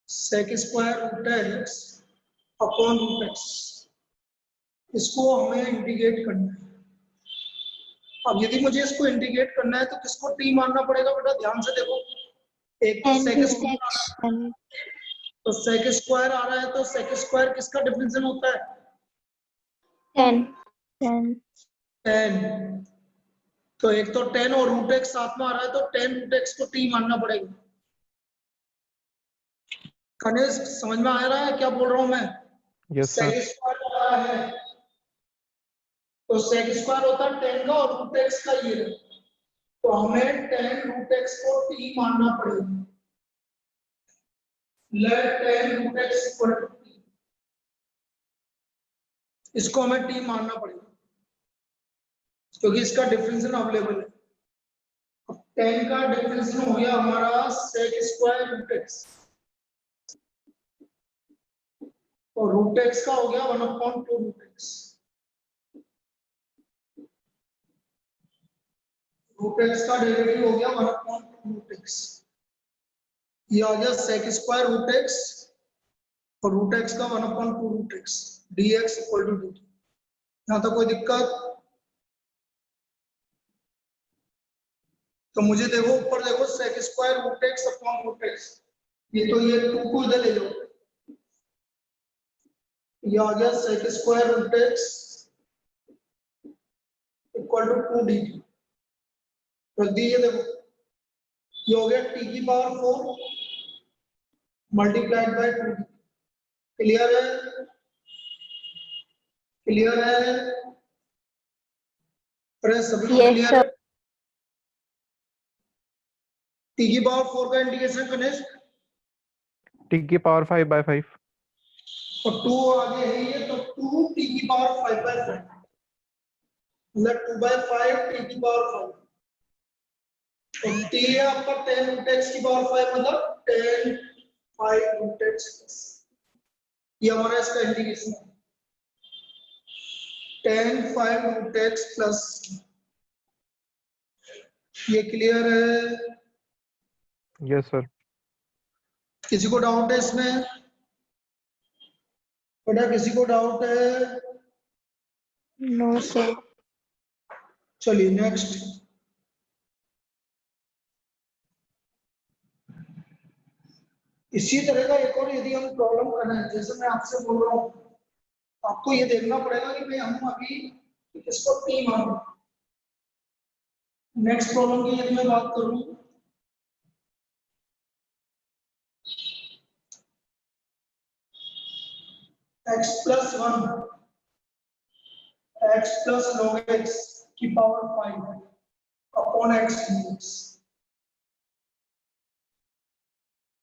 सेक square root x upon root x, इसको हमें integrate करना है। अब यदि मुझे इसको इंटीग्रेट करना है तो किसको टी मानना पड़ेगा बेटा, ध्यान से देखो। एक तो सेक स्क्वायर, तो सेक स्क्वायर आ रहा है, तो सेक स्क्वायर किसका डिफरेंशियल होता है? 10। तो एक तो 10 और रूट एक्स साथ में आ रहा है, तो 10 रूट एक्स को टी मानना पड़ेगा। कनेश समझ में आ रहा है क्या बोल रहा हूं मैं? Yes sir. सेक स्क्वायर आ रहा है तो सेक स्क्वायर होता है 10 का और रूट एक्स का ये, तो हमें 10 रूट एक्स को टी मानना पड़ेगा। Let 10 root x equal to t, इसको हमें टी मानना पड़ेगा क्योंकि इसका डिफरेंशियल अवेलेबल है। अब 10 का डिफरेंशियल हो गया हमारा सेक स्क्वायर रूट एक्स, और रूट एक्स का हो गया 1/2 रूट एक्स। रूट एक्स का डेरिवेटिव हो गया 1/2 रूट एक्स। ये आ गया सेक स्क्वायर रूट एक्स और रूट एक्स का 1/2 root x, dx equal to dt। यहां तक कोई दिक्कत? तो मुझे देखो ऊपर देखो sec square root x upon root x, ये तो ये 2 को इधर ले लो, ये आ गया sec square root x equal to 2 dt। रख दीजिए, देखो ये हो गया t की पावर 4 मल्टीप्लाइड बाय 2। क्लियर है? क्लियर है? अरे सभी को क्लियर है? t की पावर 4 का इंटीग्रेशन कनेक्ट, टी की पावर 5/5। और 2 आगे है ये, तो 2 t की पावर 5/5, मतलब 2/5 t की पावर 5, और t है आपका 10 रूट एक्स की पावर 5, मतलब 10 5 रूट एक्स। ये हमारा इसका इंटीग्रेशन है, 10 5 रूट एक्स प्लस। ये क्लियर है? Yes sir. किसी को डाउट है इसमें? बेटा किसी को डाउट है? No sir. चलिए नेक्स्ट। इसी तरह का एक और यदि हम प्रॉब्लम कर रहे हैं, जैसे मैं आपसे बोल रहा हूँ, आपको ये देखना पड़ेगा कि भाई हम अभी इसको टी मानो। नेक्स्ट प्रॉब्लम की यदि मैं बात करूं, x plus 1 x plus log x की power 5 upon x dx,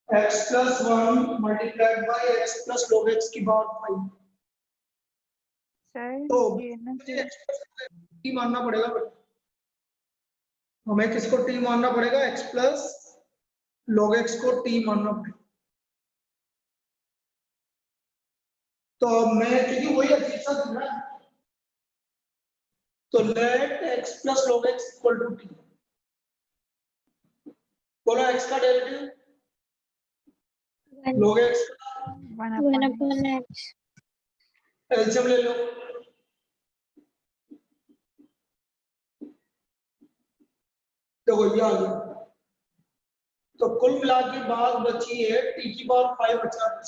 x plus 1 multiplied by x plus log x की पावर 5। सर तो ये ना टी मानना पड़ेगा बेटा, हमें किसको टी मानना पड़ेगा? x प्लस log x को टी मानना पड़ेगा। तो मैं क्योंकि वही अजीब सा दिख रहा है, तो let x plus log x equal to टी। बोलो x का डेरिवेटिव log x का 1/x। एलसीएम ले लो, देखो ये आ गया। तो कुल मिला के बात बची है t की पावर 5 बचा है,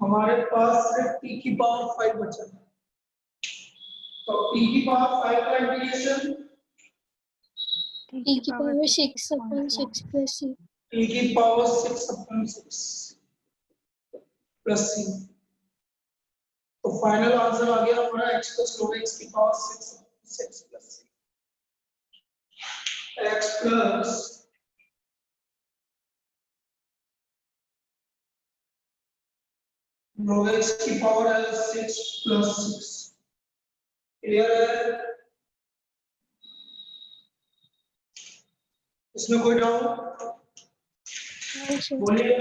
हमारे पास सिर्फ t की पावर 5 बचा है। तो t की पावर 5 का इंटीग्रेशन t की power 6 upon 6 plus c। t की पावर 6 अपॉन 6 प्लस c। तो फाइनल आंसर आ गया हमारा x प्लस log x की power 6 plus c। x plus log x की पावर है 6 प्लस 6। क्लियर है? इसमें कोई डाउट? बोलिए।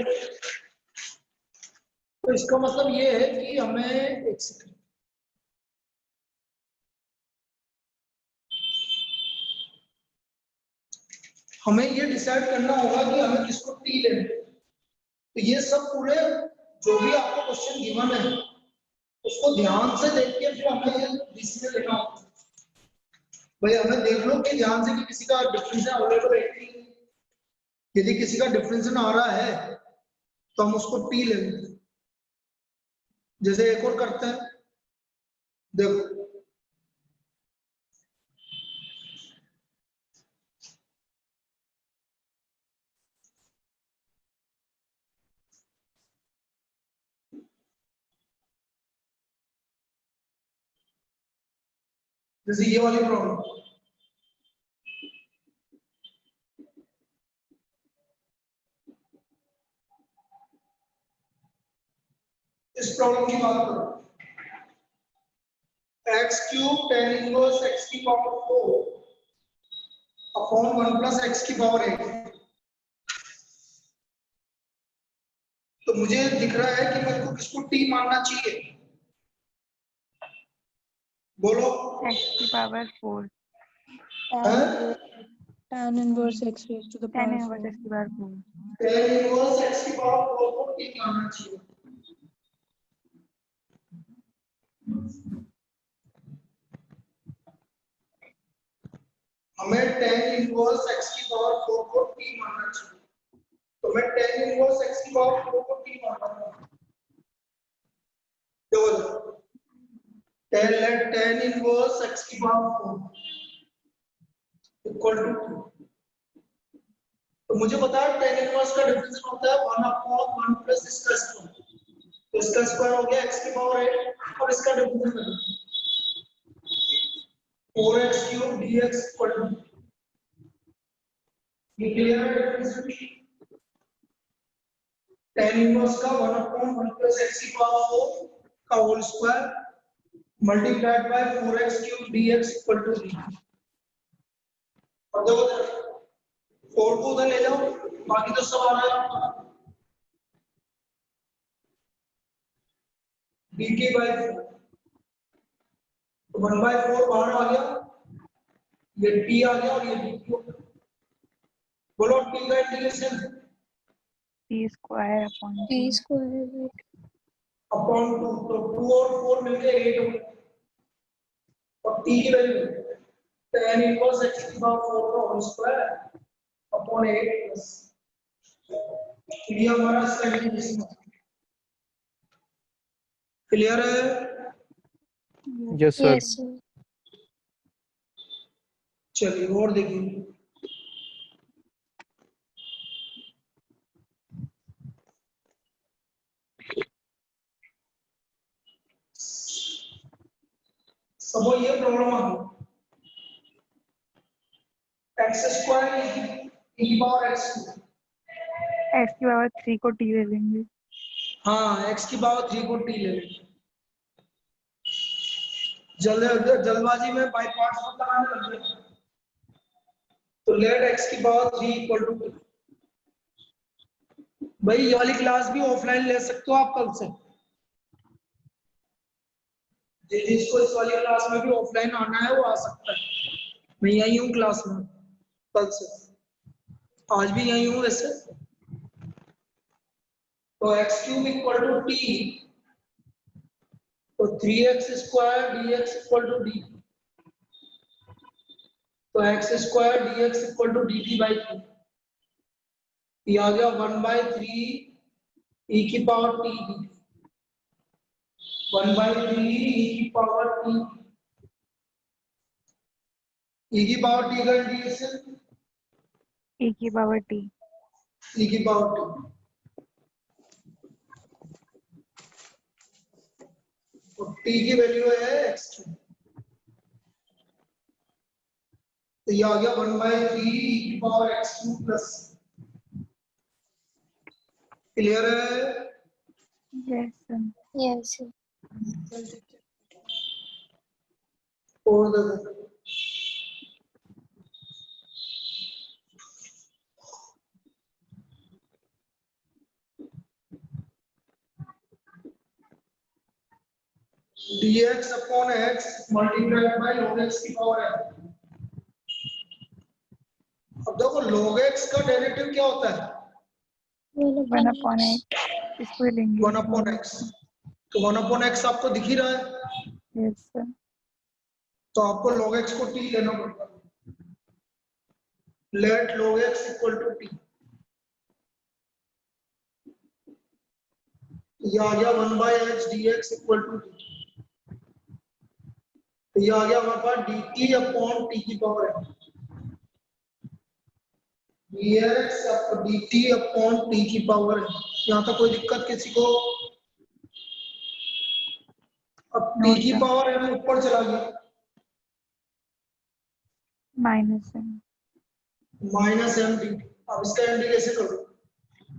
तो इसका मतलब ये है कि हमें एक सेकंड, हमें ये डिसाइड करना होगा कि हमें किसको टी लेना है। तो ये सब पूरे जो भी आपको क्वेश्चन गिवन है उसको ध्यान से देख के फिर हमें ये डिसीजन लेना होगा। भाई हमें देख लो कि ध्यान से कि किसी का डिफरेंस अवेलेबल है कि नहीं। यदि किसी का डिफरेंस आ रहा है तो हम उसको टी ले लेंगे। जैसे एक और करते हैं, देखो जैसे ये वाली प्रॉब्लम, इस प्रॉब्लम की बात करो, x cube tan inverse x की पावर 4 अपॉन 1 प्लस x की पावर 8। तो मुझे दिख रहा है कि मेरे को किसको t मानना चाहिए, बोलो। x की पावर 4 हैं? tan inverse x raised to the tan power inverse 4. x की पावर 4 tan इनवर्स x की पावर 4 को t मानना चाहिए। हमें tan इनवर्स x की पावर 4 को t मानना चाहिए। तो मैं tan इनवर्स x की पावर 4 को t मान रहा हूं। तो tan इनवर्स x की पावर 4 इक्वल टू, तो मुझे पता है tan इनवर्स का डिफरेंस होता है 1 अपॉन 1 प्लस इसका स्क्वायर। तो इसका स्क्वायर हो गया x की पावर 8 और इसका difference 4x cube dx equal to, ये क्लियर है डिफरेंस। tan इनवर्स का 1 अपॉन 1 प्लस x की पावर 4 का whole square multiplied by 4x cube dx equal to d। और देखो 4 को उधर ले जाओ, बाकी तो सब आ रहा है dt बाय 4, तो 1 बाय 4 बाहर आ गया, ये t आ गया और ये dt हो गया। बोलो t का integration t square upon t square upon 2, तो 2 और 4 मिलके 8 हो गया। और t की वैल्यू tan इनवर्स x की पावर 4 का होल स्क्वायर अपॉन 8 प्लस, ये हमारा स्टैंडिंग डिस्टेंस। क्लियर है? Yes, sir. yes sir चलिए और देखिए, सब ये प्रॉब्लम आ गई, एक्स स्क्वायर e की पावर x, x की पावर 3 को t ले लेंगे। हाँ x की पावर 3 को t ले लेंगे। जल्दबाजी में बाई पार्ट्स मत लगाने लग गए। तो लेट x की पावर 3 इक्वल टू, भाई ये वाली क्लास भी ऑफलाइन ले सकते हो आप कल से, जिसको इस वाली क्लास में भी ऑफलाइन आना है वो आ सकता है। मैं यही हूँ क्लास में कल से, आज भी यही हूँ वैसे। तो x cube equal to t, तो 3x square dx equal to d, तो x square dx equal to dt by 3, ये आ गया 1/3 e की पावर t dt, 1/3 e की पावर t, e की पावर t का इंटीग्रेशन e की पावर t e की पावर t, तो t की वैल्यू है x क्यूब, तो ये आ गया 1/3 e की power x cube plus. Clear है? yes sir yes sir और देखो dx upon x multiplied by log x की पावर है। अब देखो log x का डेरिवेटिव क्या होता है, 1 upon x इसको ही लेंगे 1 अपॉन एक्स, तो 1 अपॉन एक्स आपको दिख ही रहा है, यस सर तो आपको log x को t लेना पड़ेगा। Let log x equal to t, ये आ गया 1 by h d x equal to t, तो ये आ गया हमारे पास dt अपॉन t की पावर है, dx dt अपॉन t की पावर है। यहाँ तक कोई दिक्कत किसी को? अब t नो की सर पावर m ऊपर चला गया, माइनस है माइनस m dt। अब इसका इंटीग्रेशन करो,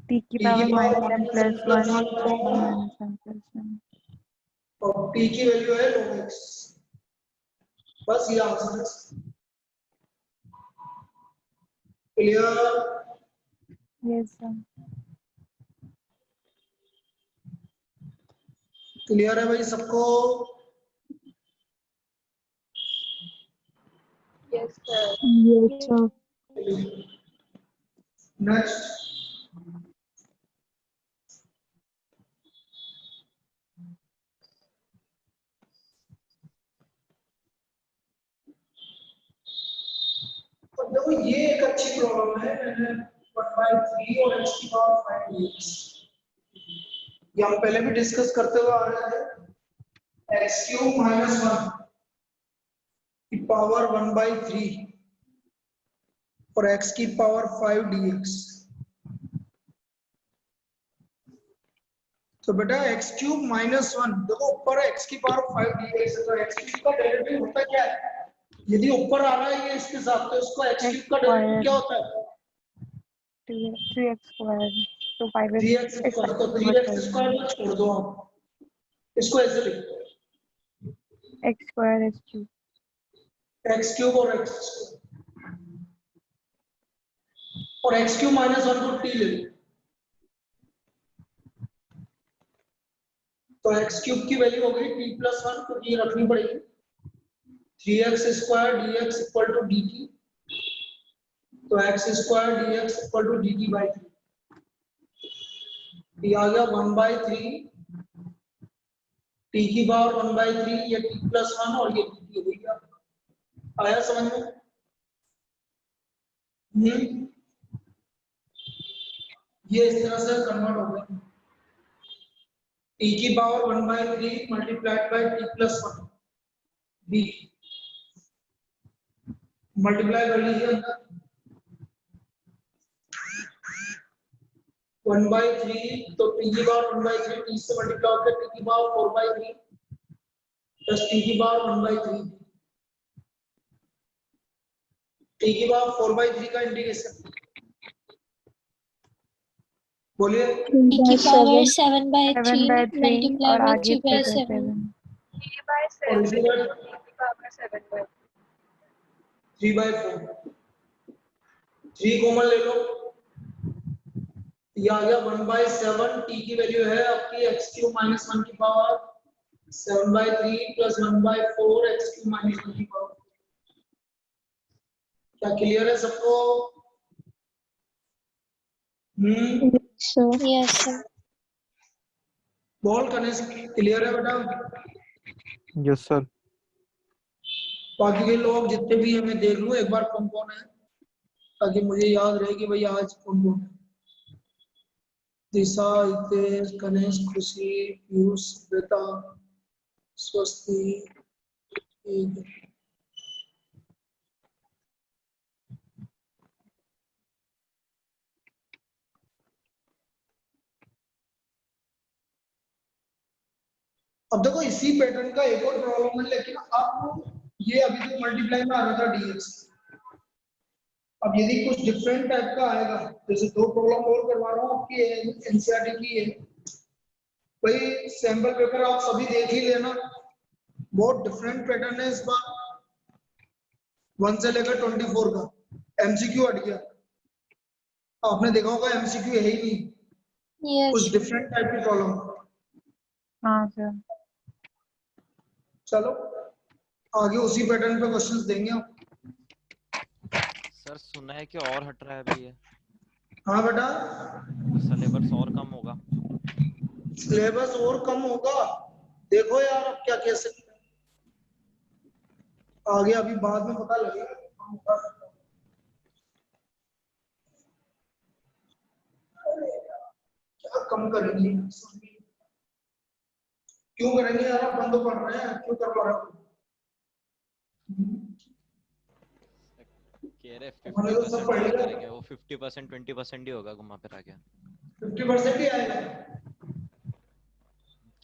t की t की power power minus m minus plus 1 1 upon, minus m plus 1 और t की वैल्यू है log x, बस ये आंसर है। क्लियर? यस सर क्लियर है भाई सबको? Yes, sir. Yes sir next, तो देखो ये एक अच्छी प्रॉब्लम है, मैंने 1/3 और x की पावर 5 dx, ये हम पहले भी डिस्कस करते हुए आ रहे थे, x³ - 1 की पावर 1/3 और x की पावर 5 dx। तो बेटा x³ - 1, देखो ऊपर x की पावर 5 dx है, तो x³ का डेरिवेटिव होता क्या है? यदि ऊपर आ रहा है ये इसके साथ, तो इसको x³ का डेरिवेटिव क्या होता है? 3x स्क्वायर तो 5x 3x स्क्वायर, तो 3x स्क्वायर को छोड़ दो आप, इसको ऐसे लिखो x स्क्वायर x³ x³ और x² और x³ - 1 को t ले लो, तो x³ की वैल्यू हो गई t + 1, तो ये रखनी पड़ेगी 3x square dx equal to dt, तो x square dx equal to dt by 3, ये आ गया 1/3 t की पावर 1/3, ये t + 1 और ये dt हो गया। आया समझ में? ये इस तरह से कन्वर्ट हो गया, t की power 1/3 multiplied by t + 1 dt, multiply कर लीजिए अंदर, 1/3 तो t की पावर 1/3 t से मल्टीप्लाई होकर t की पावर 4/3 प्लस t की पावर 1/3, t की पावर 4/3 का इंटीग्रेशन बोलिए। t की पावर 7/3 7/3 multiply और by आगे 3/7 3/7 और इसी बार 3/4, 3 कॉमन ले लो, ये आ गया 1/7, t की वैल्यू है आपकी x³ - 1 की पावर 7/3 प्लस 1/4 x³ - 1 की पावर। क्या क्लियर है सबको? yes sir बोल करने से क्लियर है बेटा? Yes, sir. बाकी के लोग जितने भी हैं मैं देख लूं एक बार कौन कौन है, ताकि मुझे याद रहे कि भाई आज कौन कौन है। दिशा, हितेश, गणेश, खुशी, पीयूष, बेटा, स्वस्ति, अब देखो इसी पैटर्न का एक और प्रॉब्लम है, लेकिन अब ये अभी तो मल्टीप्लाई में आ रहा था dx, अब यदि कुछ डिफरेंट टाइप का आएगा, जैसे 2 प्रॉब्लम और करवा रहा हूँ आपकी एनसीईआरटी की है, भाई सैंपल पेपर आप सभी देख ही लेना, बहुत डिफरेंट पैटर्न है इस बार, 1 से लेकर 24 का एमसीक्यू हट गया, आपने देखा होगा एमसीक्यू है ही नहीं, yes कुछ डिफरेंट टाइप की प्रॉब्लम। हाँ सर चलो आगे उसी पैटर्न पे क्वेश्चंस देंगे हम। सर सुना है कि और हट रहा है अभी ये। हाँ बेटा, तो सिलेबस और कम होगा। सिलेबस और कम होगा। देखो यार अब क्या कह सकते हैं, आगे अभी बाद में पता लगेगा। अरे यार, क्या कम करेंगे, क्यों करेंगे यार, अपन तो पढ़ रहे हैं, क्यों करवा रहे हो? कह रहे हमने तो सब 50% पढ़ और लिया। करेंगे, वो 50% 20% ही होगा घुमा फिरा के। 50% ही आएगा।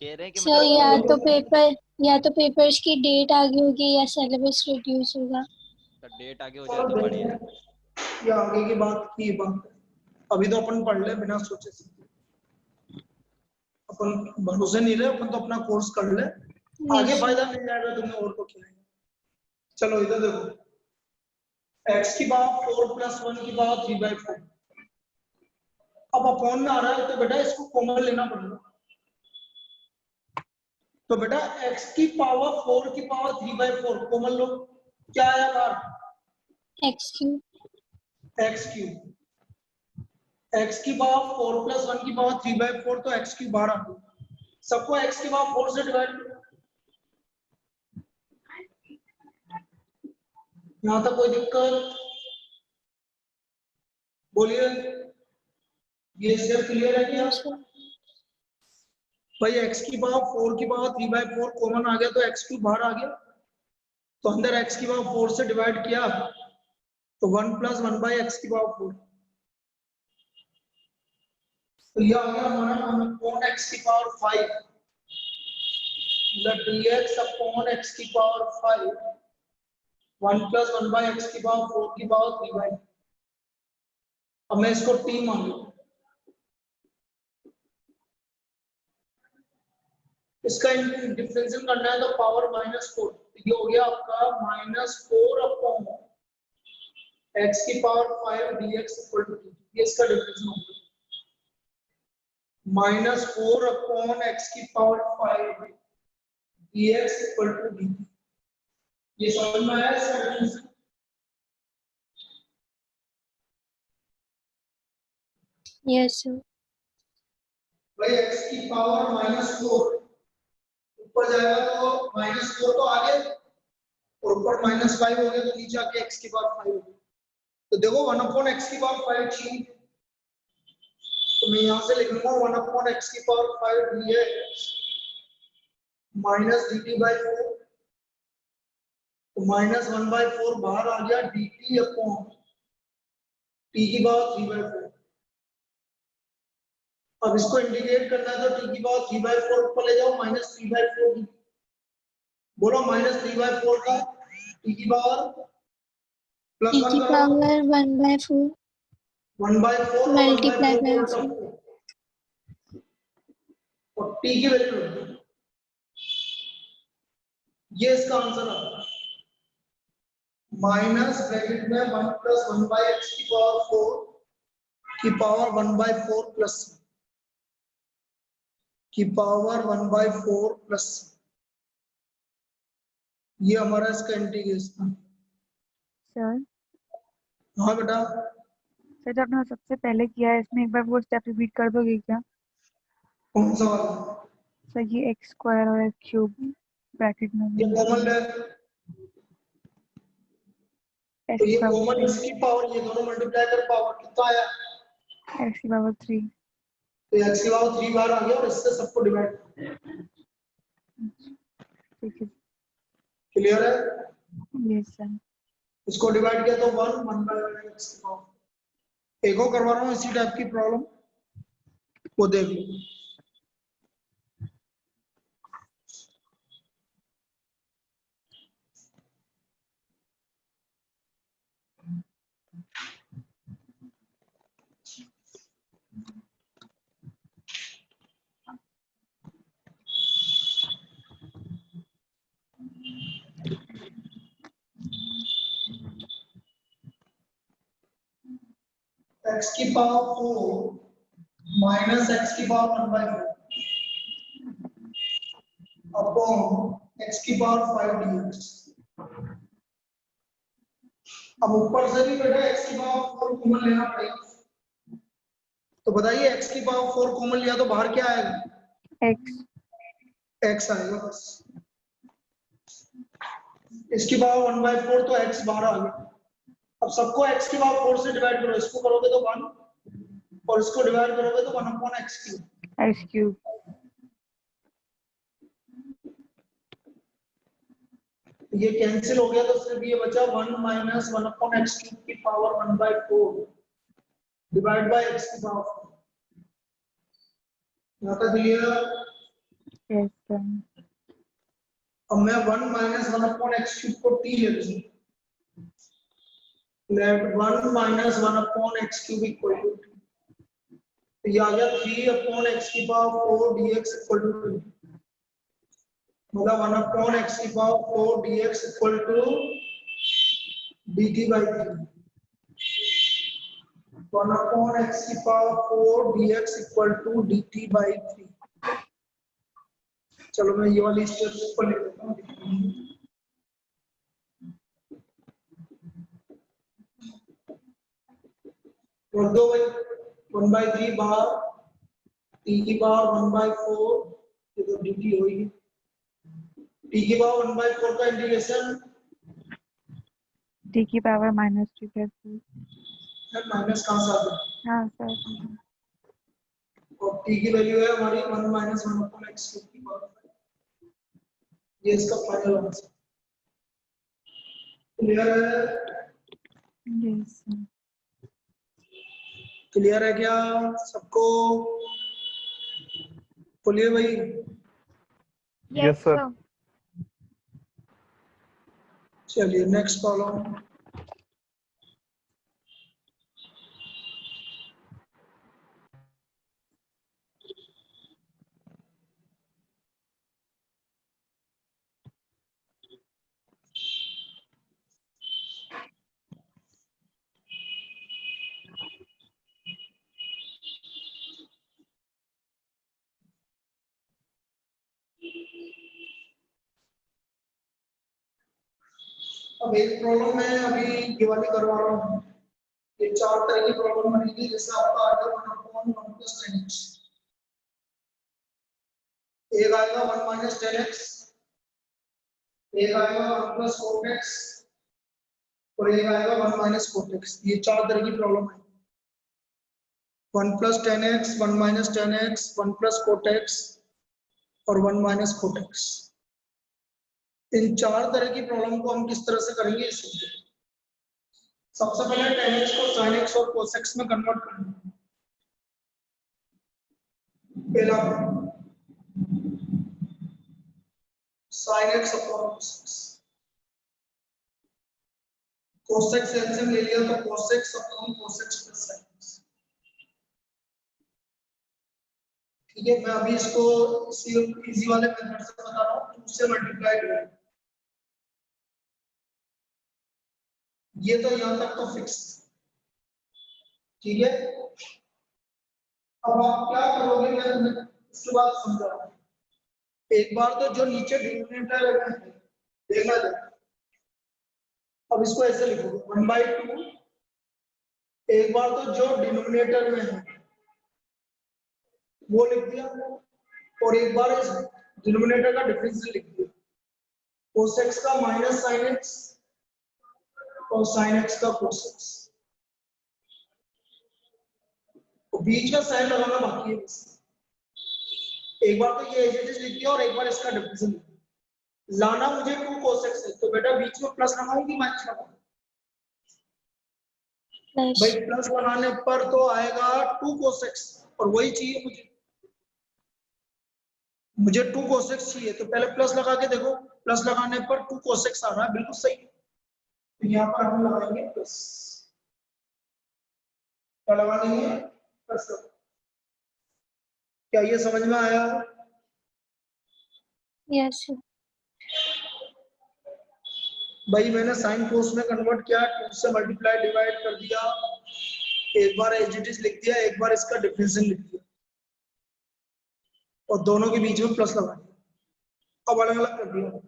कह रहे हैं कि सर मतलब या तो पेपर्स की डेट आगे होगी या सिलेबस रिड्यूस होगा। डेट आगे हो जाए और तो देखते बढ़िया है। हैं, ये आगे की बात की बात है। अभी तो अपन पढ़ ले बिना सोचे समझे, अपन भरोसे नहीं रहे, अपन तो अपना कोर्स कर ले, आगे यस फायदा मिल जाएगा तुम्हें और तो क्या है। चलो इधर देखो, x की पावर 4 + 1 की पावर 3/4। अब अपॉन में आ रहा है तो बेटा इसको कॉमन लेना पड़ेगा। तो बेटा x की पावर 4 की पावर 3/4 कॉमन लो, क्या आया बाहर? X cube. x cube. x की पावर 4 + 1 की पावर 3/4 तो x क्यूब बाहर आ गया। सबको x की पावर 4 से डिवाइड करो। यहां तक कोई दिक्कत? बोलिए, ये स्टेप क्लियर है क्या? भाई x की पावर 4 की पावर 3/4 कॉमन आ गया तो x क्यूब बाहर आ गया, तो अंदर x की पावर 4 से डिवाइड किया तो 1 + 1/x की पावर 4। तो यह आ गया हमारा 1/x की पावर 5 dx अपॉन x की पावर 5 1 + 1/x की पावर 4 की पावर 3/4। अब मैं इसको t मान लूं, इसका डिफरेंशियल करना है तो पावर -4, ये हो गया आपका -4 अपॉन x की पावर 5 dx = t। ये इसका डिफरेंशियल हो गया -4 अपॉन x की पावर 5 dx = dt। ये समझ में आया इसका डिफरेंशियल? Yes sir. भाई x की पावर -4 ऊपर जाएगा तो -4 तो आगे, और ऊपर -5 हो गया तो नीचे आके x की पावर 5 हो गया। तो देखो 1/x की पावर 5 ठीक, तो मैं यहां से लिख लूंगा 1/x की पावर 5 dx -dt/4, तो -1/4 बाहर आ गया dt अपॉन t की पावर 3/4। अब इसको इंटीग्रेट करना है तो t की पावर 3/4 ऊपर ले जाओ, -3/4 की बोलो -3/4 का t की पावर टी +1 की करो, पावर 1/4 1/4 और मल्टीप्लाई 1/4 को बाय उल्टा 4। करो और t की वैल्यू रख दो। ये इसका आंसर आ रहा है, माइनस ब्रैकेट में 1 + 1/x की पावर 4 की पावर 1/4 प्लस की पावर 1/4 प्लस, ये हमारा इसका इंटीग्रेशन। सर हाँ बेटा, सर जो आपने सबसे पहले किया है इसमें एक बार वो स्टेप रिपीट कर दोगे क्या? कौन सा वाला? सर ये x² और x³ ब्रैकेट में ये कॉमन ले, तो ये कॉमन इसकी पावर, ये दोनों मल्टीप्लाई कर पावर कितना आया? x की पावर 3। तो x की पावर 3 बार आ गया और इससे सबको डिवाइड। ठीक है। क्लियर है? Yes sir. इसको डिवाइड किया तो 1/x की पावर। एक और करवा रहा हूँ इसी टाइप की प्रॉब्लम, वो देख लो। x की पावर 4 माइनस x की पावर 1/4 अपॉन x की पावर 5 dx। अब ऊपर से भी बेटा x की पावर 4 कॉमन लेना पड़ेगा, तो बताइए x की पावर 4 कॉमन लिया तो बाहर क्या आएगा? x x आएगा बस। इसकी पावर 1/4 तो x बाहर आ गया। अब सबको x की पावर 4 से डिवाइड करो, इसको करोगे तो 1 और इसको डिवाइड करोगे तो 1/x3। x cube ये कैंसिल हो गया तो सिर्फ ये बचा 1 - 1/x3 की पावर 1/4 डिवाइड बाय x की पावर 4। यहाँ तक क्लियर? yes sir. अब मैं 1 - 1/x3 को t ले लूं। Let 1 - 1/x3 equal to t। तो ये आ गया 3/x की पावर 4 dx इक्वल टू 2। मतलब 1/x की power 4 dx equal to dt by 3। 1/x की power 4 dx equal to dt by 3। चलो मैं ये वाली स्टेप ऊपर लिख देता हूँ। और दो भाई 1/3 बाहर t की पावर 1/4 ये तो dt होगी। t की पावर 1/4 का इंटीग्रेशन t की पावर -3 plus 2 माइनस कहाँ से आ गया? हाँ सर और t की वैल्यू है हमारी 1 - 1/x3 की पावर 5। ये इसका फाइनल आंसर। क्लियर है? yes sir. क्लियर है क्या सबको? बोलिए भाई। Yes, sir. चलिए नेक्स्ट प्रॉब्लम। अब एक प्रॉब्लम मैं अभी ये वाली करवा रहा हूँ। ये 4 तरह की प्रॉब्लम बनेगी। जैसे आपका आएगा 1/1 + 10x, एक आएगा 1 - 10x, एक आएगा 1 + 4x और एक आएगा 1 - 4x। ये 4 तरह की प्रॉब्लम है। 1 + 10x, 1 - 10x, 1 + 4x और 1 - 4x। इन 4 तरह की प्रॉब्लम को हम किस तरह से करेंगे इस सबसे पहले 10x को sin x और cos x में कन्वर्ट करना है। पहला sin x upon cos x। cos x LCM ले लिया तो cos x upon cos x plus sin x। ठीक है, मैं अभी इसको इजी वाले मेथड से बता रहा हूँ। 2 से मल्टीप्लाई करें। ये तो यहां तक तो फिक्स। ठीक है, अब आप क्या करोगे मैं तुम्हें उसके बाद समझा रहा हूं। एक बार तो जो नीचे डिनोमिनेटर है देखना है। अब इसको ऐसे लिखोगे 1/2। एक बार तो जो डिनोमिनेटर में है वो लिख दिया और एक बार इस डिनोमिनेटर का डिफरेंशियल लिख दिया। cos x का माइनस sin x और sin x का cos x। तो बीच में साइन लगाना बाकी है बस। एक बार तो ये एज इट इज लिख दिया और एक बार इसका डिफरेंशियल लिख दिया। लाना मुझे 2 cos x है तो बेटा बीच में प्लस लगाऊं कि माइनस लगाऊं? प्लस भाई प्लस लगाने पर तो आएगा 2 cos x और वही चाहिए मुझे 2 cos x चाहिए। तो पहले प्लस लगा के देखो, प्लस लगाने पर 2 cos x आ रहा है, बिल्कुल सही। तो यहाँ पर हम लगाएंगे प्लस। क्या लगा देंगे? प्लस। क्या ये समझ में आया? यस भाई मैंने साइन कोस में कन्वर्ट किया, 2 से मल्टीप्लाई डिवाइड कर दिया, एक बार एज इट इज लिख दिया, एक बार इसका डिफरेंशियल लिख दिया और दोनों के बीच में प्लस लगा दिया। अब अलग अलग कर दिया,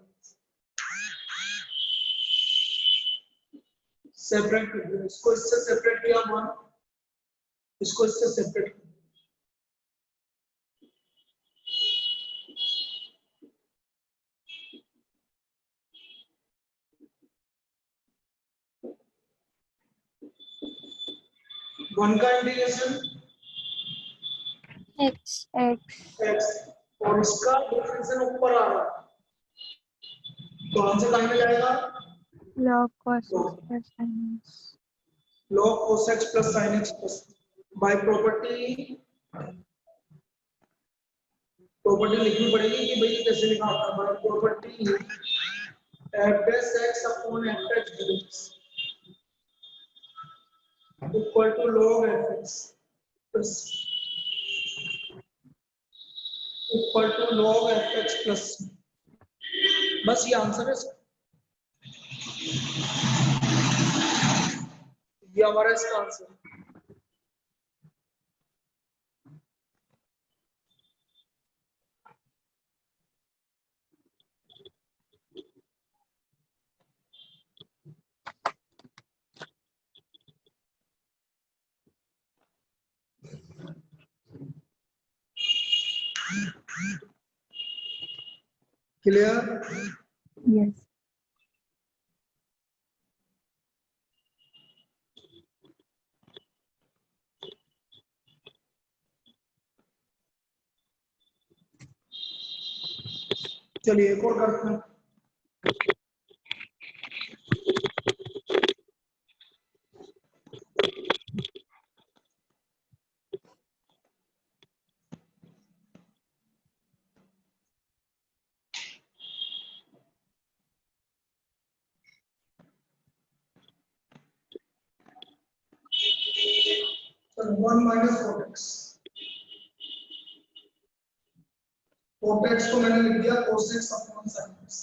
सेपरेट कर दिया। इसको इससे सेपरेट किया 1, इसको इससे सेपरेट किया। वन का इंटीग्रेशन x x x और इसका डिफरेंशियल ऊपर आ रहा है तो आंसर कहाँ में जाएगा log cos x plus sin x log cos x plus sin x plus by property लिखनी पड़ेगी कि भाई कैसे लिखा होता है by property f dash x upon f dash dx equal to log fx plus equal to log fx plus बस ये आंसर है इसका। ये हमारा इसका आंसर है। क्लियर yes चलिए एक और करते हैं चलो 1 minus cot x cot x को मैंने लिख दिया cos x upon sin x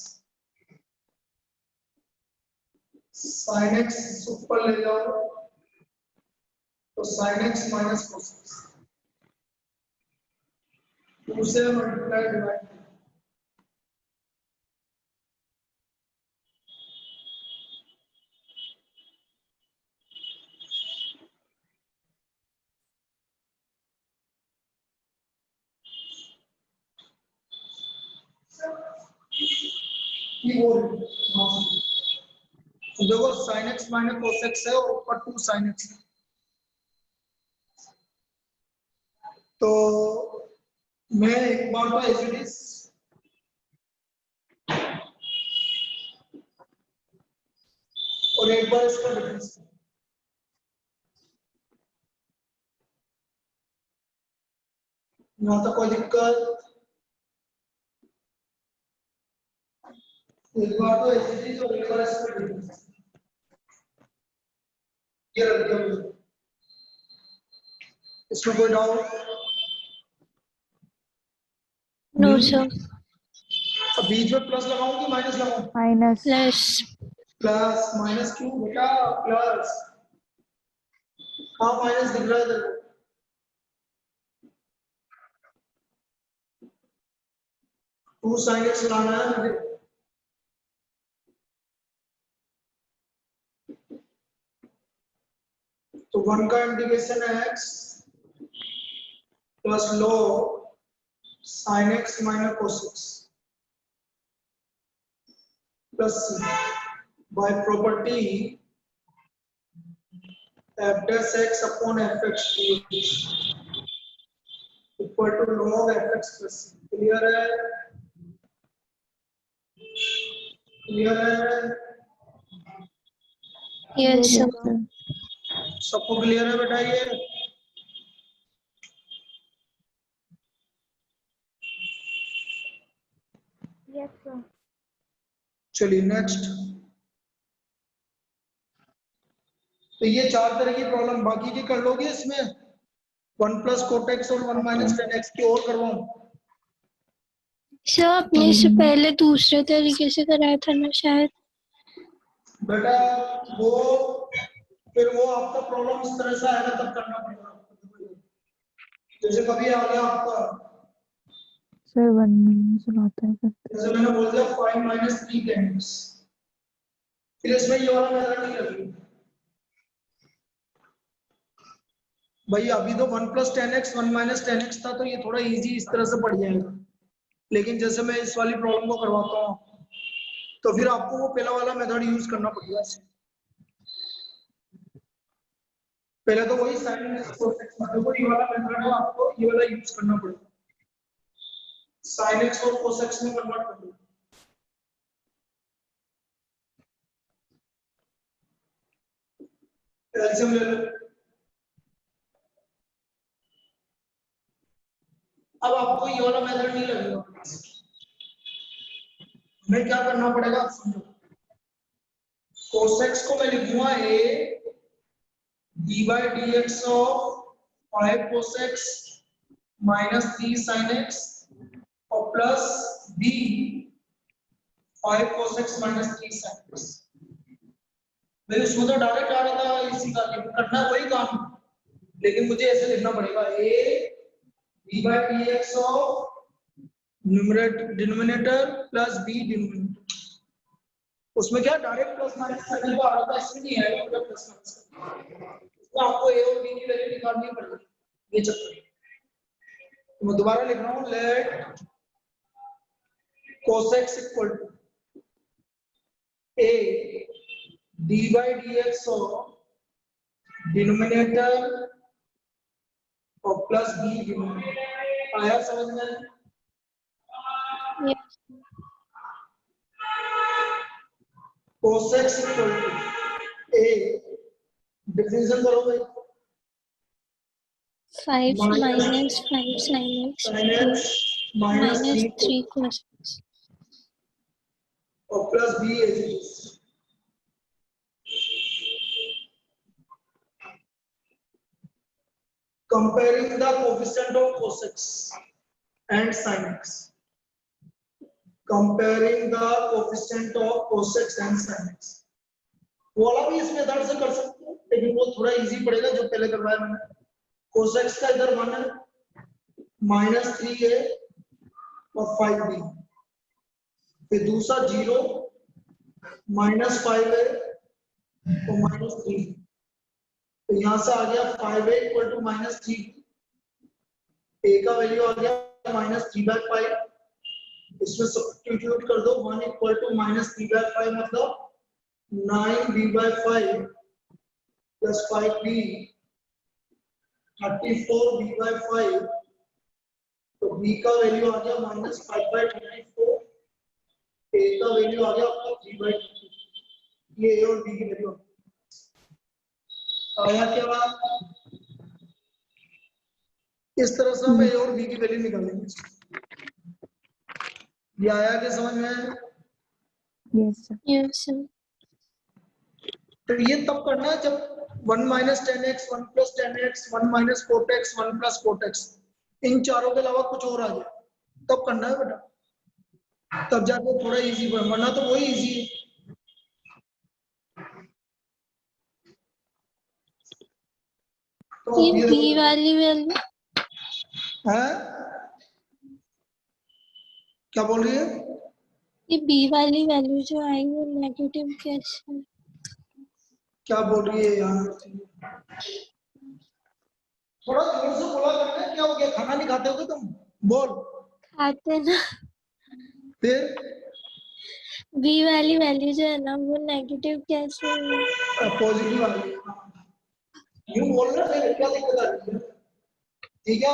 sin x ऊपर ले जाओ तो sin x minus cos x 2 से मल्टीप्लाई डिवाइड ये बोल देखो sin x minus cos x है और ऊपर 2 sin x है तो मैं एक बार तो एज इट इज और एक बार इसका डिफरेंस यहाँ तक कोई दिक्कत एक बार तो एज इट इज और एक बार इसका डिफरेंस ये रख दिया मुझे इसमें कोई डाउट no sir अब बीच में प्लस लगाऊं कि माइनस लगाऊं minus plus प्लस माइनस क्यों बेटा प्लस कहाँ माइनस दिख रहा है इधर टू साइन एक्स लाना है मुझे तो 1 का इंटीग्रेशन है x plus log sin x minus cos x plus by property f dash x upon fx dx equal to log fx plus clear है yes sir सबको क्लियर है बेटा ये yes sir चलिए नेक्स्ट तो ये 4 तरह की प्रॉब्लम बाकी की कर लोगे इसमें 1 प्लस कोट एक्स और 1 माइनस टेन एक्स की और करवाऊं सर आपने इससे पहले दूसरे तरीके से कराया था ना शायद बेटा वो फिर वो आपका प्रॉब्लम इस तरह से आएगा तब करना पड़ेगा आपको जैसे कभी आ गया आपका sir 1 minus आता है करते जैसे मैंने बोल दिया 5 माइनस 3 टेन फिर इसमें ये वाला मेथड नहीं लगेगा भाई अभी तो 1 प्लस 10x 1 माइनस 10x था तो ये थोड़ा इजी इस तरह से पड़ जाएगा लेकिन जैसे मैं इस वाली प्रॉब्लम को करवाता हूँ तो फिर आपको वो पहला वाला मेथड यूज करना पड़ेगा पहले तो वही sin x cos x मतलब को ये वाला मेथड है, आपको ये वाला यूज करना पड़ेगा। sin x और cos x में कन्वर्ट कर दो। एलसीएम ले लो। अब आपको ये वाला मेथड नहीं लगेगा, हमें क्या करना पड़ेगा आप समझो। cos x को मैं लिखूंगा a d/dx of 5 cos x minus 3 sin x और plus b 5 cos x minus 3 sin x। भाई उसमें तो डायरेक्ट आ रहा था इसी का, लेकिन करना वही काम, लेकिन मुझे ऐसे लिखना पड़ेगा a d/dx of numerator denominator plus b denominator. उसमें क्या डायरेक्ट प्लस माइनस करने को आ रहा था, इसमें नहीं आएगा मतलब प्लस माइनस। तो आपको a और b की वैल्यू निकालनी पड़ेगी, ये चक्कर है। तो मैं दोबारा लिख रहा हूँ, let cos x equal to a d/dx of denominator और प्लस b डिनोमिनेटर। आया समझ में? Yes. cos x equal to a differential करो भाई, 5 minus 5 sin x sin x minus minus 3 3 cos x. और plus b as it is. Comparing the coefficient of cos x and sin x. Comparing the coefficient of cos x and sin x. वो वाला भी इस method से कर सकते हो, लेकिन वो थोड़ा इजी पड़ेगा जो पहले करवाया मैंने। cos x का इधर 1 है, -3 है और 5 b, फिर दूसरा 0 -5 है और -3। तो यहां से आ गया 5a इक्वल टू -3, a का वैल्यू आ गया -3/5। इसमें सब्स्टिट्यूट कर दो, 1 इक्वल टू -3/5 मतलब 9b/5 प्लस 5b 34b/5। तो b का वैल्यू आ गया -5/34, a का वैल्यू आ गया आपका 3/2। ये a और b की वैल्यू आया क्या बात? इस तरह से हम a और b की वैल्यू निकालेंगे। ये आया क्या समझ में? Yes, sir. Yes, sir. तो ये तब करना है जब 1 minus 10x 1 plus 10x 1 minus 4x 1 plus 4x इन चारों के अलावा कुछ और आ जाए, तब करना है बेटा, तब जाके थोड़ा इजी बना, वरना तो वही इजी है। तो ये b वाली वैल्यू, है क्या बोल रही है? ये b वाली वैल्यू जो आई वो नेगेटिव कैसे है? क्या बोल रही है यार? थोड़ा जोर से बोला करना, क्या हो गया? खाना नहीं खाते हो तुम? बोल। खाते ना, फिर b वाली वैल्यू जो है ना वो नेगेटिव कैसे है? पॉजिटिव आ रही है, यूं बोल रहे हैं, क्या दिक्कत आ रही है? ठीक है,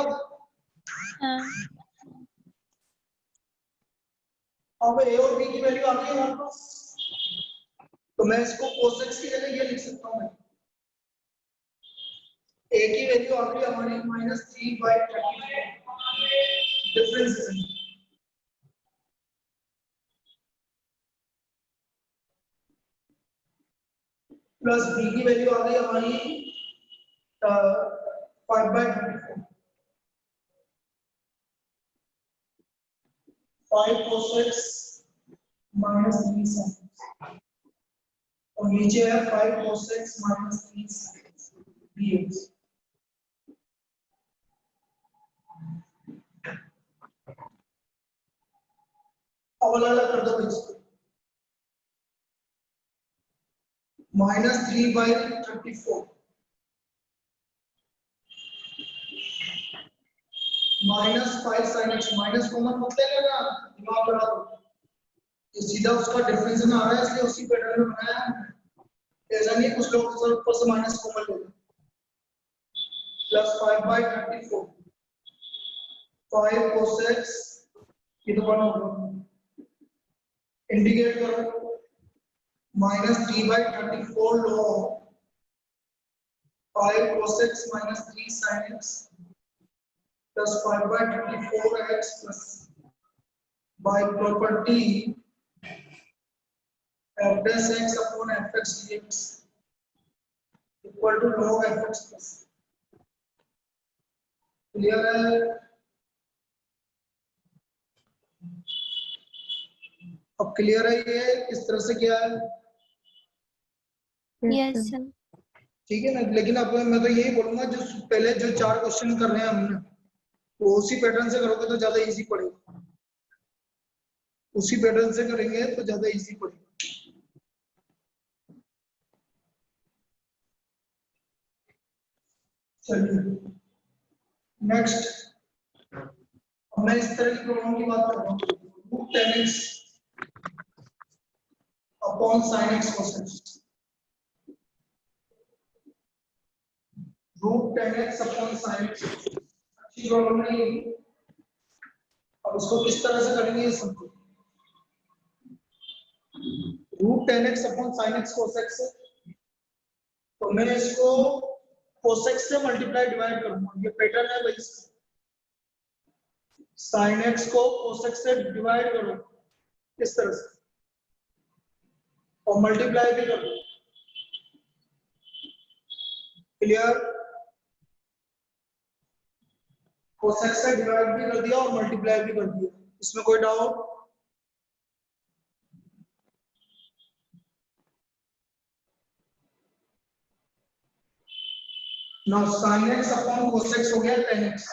हाँ, अब a और b की वैल्यू आ गई है हमारे पास, तो मैं इसको cos x की जगह ये लिख सकता हूँ। a की वैल्यू आ गई हमारी -3/34, डिफरेंस है। प्लस b की वैल्यू आ गई हमारी 5/34, 5 cos x -3 sin x और नीचे है 5 cos x -3 sin x dx। अब अलग कर दो इसको, -3/34 -5 sin x, माइनस कॉमन मत ले लेना, दिमाग लगा दो, ये सीधा उसका डिफरेंस में आ रहा है इसलिए उसी पैटर्न में बनाया है। ऐसा नहीं कुछ लोग ऊपर से माइनस कॉमन ले लेते। प्लस 5/34 5 cosec ये तो 1 होगा इंटीग्रेट करो minus d/34 log 5 cosec minus 3 sin x plus 5/34x plus by property f dash x upon fx dx equal to log fx plus clear है अब क्लियर है ये किस तरह से किया है यस सर। ठीक है ना लेकिन अब मैं तो यही बोलूंगा जो पहले जो 4 क्वेश्चन कर रहे हैं हमने वो उसी पैटर्न से करोगे तो ज्यादा इजी पड़ेगा उसी पैटर्न से करेंगे तो ज्यादा इजी पड़ेगा चलिए नेक्स्ट मैं इस तरह की प्रॉब्लम की बात कर रहा हूँ root 10x upon sin x cos x root 10x upon sin x अच्छी प्रॉब्लम नहीं अब इसको किस तरह से करेंगे ये समझो root 10x upon sin x cos x तो मैं इसको cos x से मल्टीप्लाई डिवाइड करूंगा ये पैटर्न है भाई इसका sin x को cos x से डिवाइड करो इस तरह से और मल्टीप्लाई भी करो क्लियर cos x से डिवाइड भी कर दिया और मल्टीप्लाई भी कर दिया इसमें कोई doubt now sin x upon cos x हो गया 10x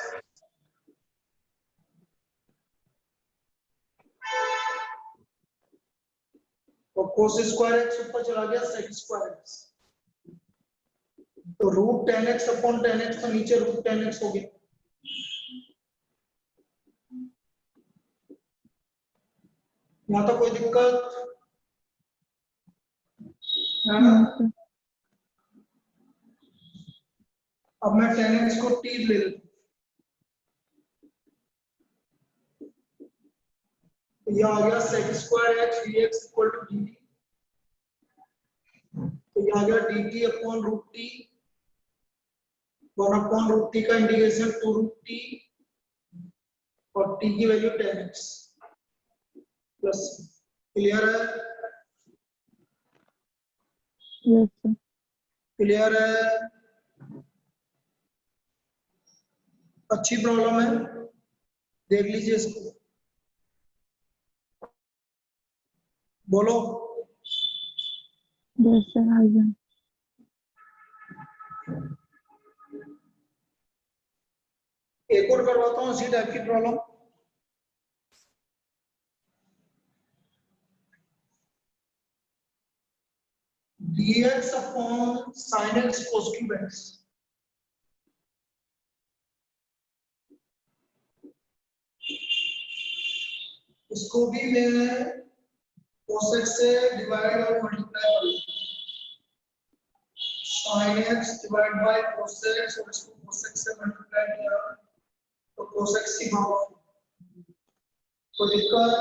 और cos स्क्वायर x ऊपर चला गया sec स्क्वायर x तो रूट 10x अपॉन 10x तो नीचे रूट 10x हो गया यहाँ तो कोई दिक्कत है ना अब मैं 10x को t ले लेता तो यह आ गया sec square x dx equal to dt तो यह आ गया dt upon root t 1 upon root t का इंटीग्रेशन 2 रूट t और t की वैल्यू 10x प्लस क्लियर है यस सर क्लियर है अच्छी प्रॉब्लम है देख लीजिए इसको बोलो यस सर आ गया एक और करवाता हूँ इसी टाइप की problem dx upon sin x cos cube x इसको भी मैं cos x से डिवाइड और मल्टीप्लाई कर लूंगा sin x divide by cos x और इसको cos x से मल्टीप्लाई किया तो cos x की पावर तो दिक्कत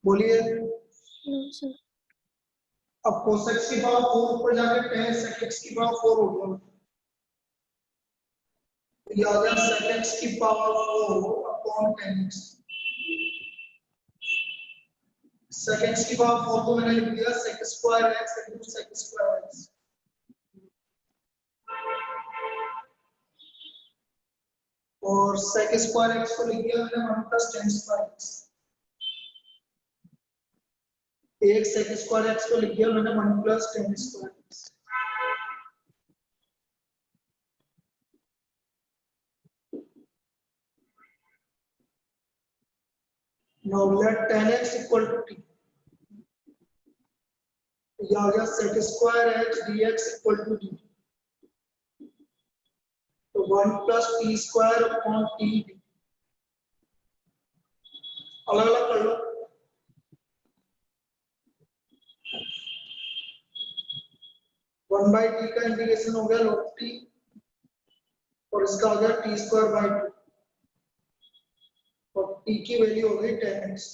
बोलिए नो सर। अब cos x की पावर 4 ऊपर जाके tan sec x की पावर 4 हो गया तो ये आ गया sec x की power 4 upon tan x sec x की पावर 4 को मैंने लिख दिया sec square x into sec square x और sec स्क्वायर x को लिख दिया मैंने 1 प्लस tan स्क्वायर x एक sec स्क्वायर x को लिख दिया मैंने 1 plus tan square x now let tan x equal to t ये आ गया sec square x dx equal to dt तो 1 plus t square upon t अलग अलग कर लो वन बाई टी का इंटीग्रेशन हो गया log t और इसका आ गया टी स्क्वायर बाई 2 और टी की वैल्यू हो गई 10x।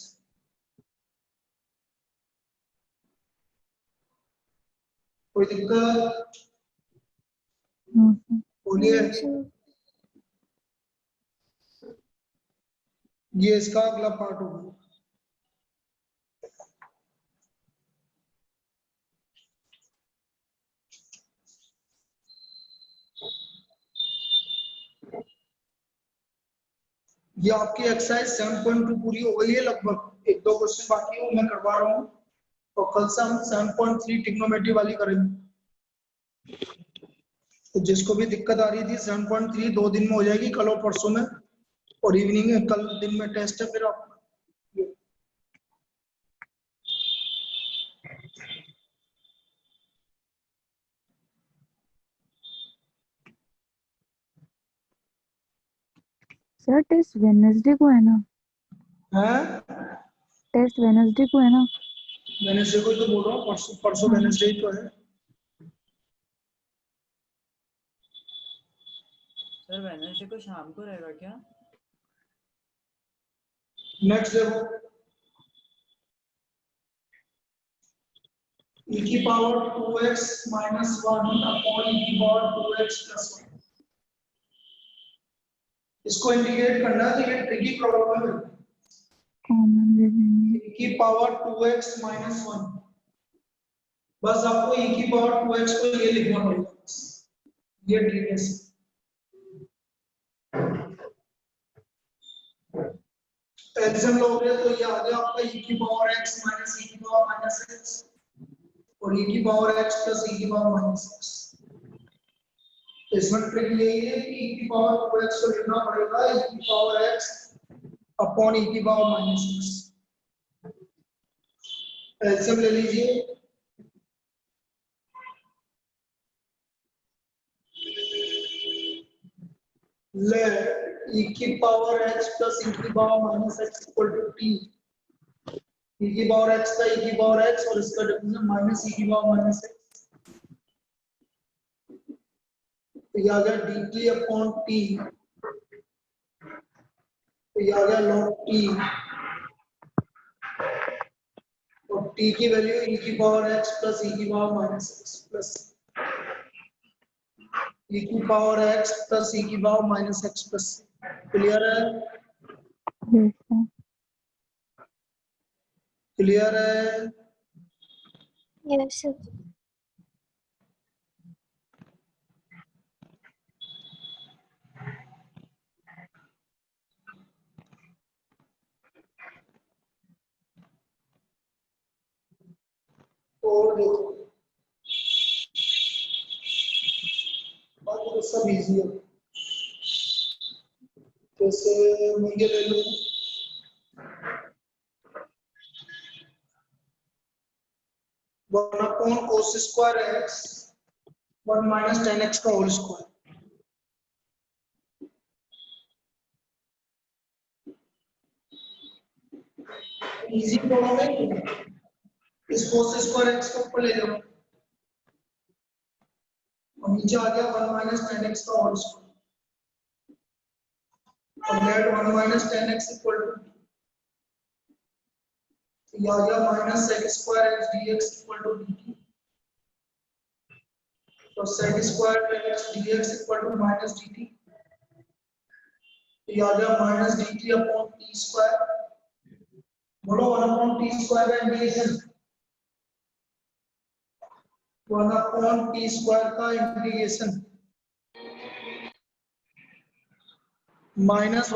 कोई दिक्कत बोलिए। No, sir. ये इसका अगला पार्ट होगा। ये आपकी एक्सरसाइज 7.2 पूरी हो गई है लगभग, एक दो क्वेश्चन बाकी है वो मैं करवा रहा हूँ और कल से हम 7.3 ट्रिग्नोमेट्री वाली करेंगे। तो जिसको भी दिक्कत आ रही थी 7.3 2 दिन में हो जाएगी, कल और परसों में, और इवनिंग में कल दिन में टेस्ट है फिर आपका। सर टेस्ट वेडनेसडे को है ना? हैं? टेस्ट वेडनेसडे को है ना? वेडनेसडे को ही तो बोल रहा हूँ, परसों वेडनेसडे ही तो है। सर वेडनेसडे को शाम को रहेगा क्या? नेक्स्ट देखो, e की power 2x minus 1 upon e की पावर 2x प्लस 1। इसको इंडिकेट करना है तो ये ट्रिकी प्रॉब्लम है। कॉमन ले लेंगे। e की पावर 2x माइनस 1, बस आपको e की पावर 2x को ये लिखना पड़ेगा, ये ट्रिक है। एल्सियम लोगे तो ये आ गया आपका e की पावर x माइनस e की पावर माइनस x और e की पावर x प्लस e की पावर माइनस x। इसमें ट्रिक यही है कि e की पावर 2x को लिखना पड़ेगा e की पावर x अपॉन e की पावर माइनस x। एल्सियम ले लीजिए, let e की पावर x प्लस e की power minus x equal to t। e की पावर x का e की पावर x और इसका डिफरेंस माइनस e की पावर माइनस x। तो ये आ गया dt अपॉन t, तो ये आ गया log t और t की वैल्यू e की पावर x प्लस e की power minus x plus e की पावर x प्लस e की power minus x plus. Clear है? Yes, sir. क्लियर है? Yes, sir. और देखो बाकी तो सब इजी है। जैसे मैं ये ले लूं, one upon cos square x 1 minus 10x का होल स्क्वायर। इजी प्रॉब्लम है। इस कोस स्क्वायर x को ऊपर ले जाओ और नीचे आ गया 1 माइनस 10x का होल स्क्वायर और let 1 minus 10x equal to ये आ गया minus sec square x dx equal to dt तो sec square x dx equal to minus dt। ये आ गया minus dt upon t square. बोलो 1 अपॉन t स्क्वायर का इंटीग्रेशन, 1 अपॉन t स्क्वायर का इंटीग्रेशन माइनस